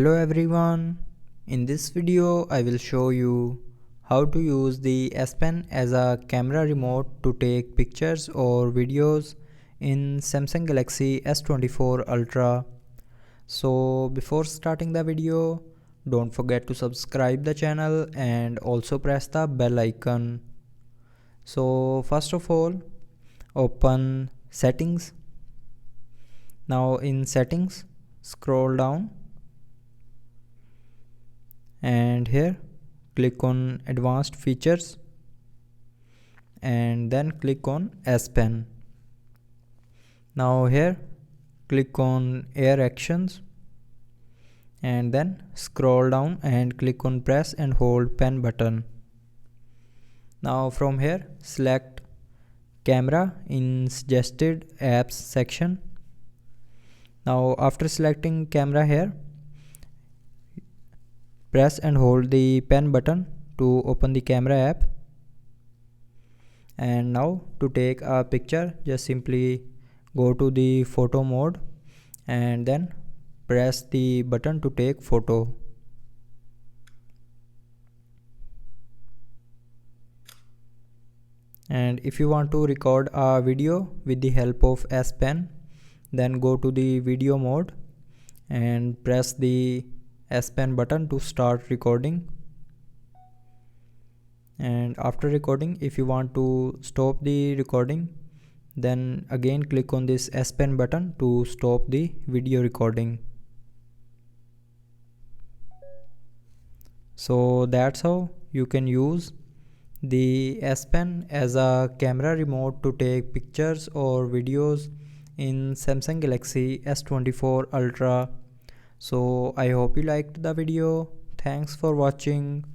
Hello everyone, in this video I will show you how to use the S Pen as a camera remote to take pictures or videos in Samsung Galaxy S24 Ultra. So before starting the video, don't forget to subscribe the channel and also press the bell icon. So first of all, open settings. Now in settings, scroll down and here click on advanced features and then click on S Pen. Now here click on air actions and then scroll down and click on press and hold pen button. Now from here select camera in suggested apps section. Now after selecting camera here, press and hold the pen button to open the camera app. And now to take a picture, just simply go to the photo mode and then press the button to take photo. And if you want to record a video with the help of S Pen, then go to the video mode and press the S Pen button to start recording. And after recording, if you want to stop the recording, then again click on this S Pen button to stop the video recording. So that's how you can use the S Pen as a camera remote to take pictures or videos in Samsung Galaxy S24 Ultra. So I hope you liked the video. Thanks for watching.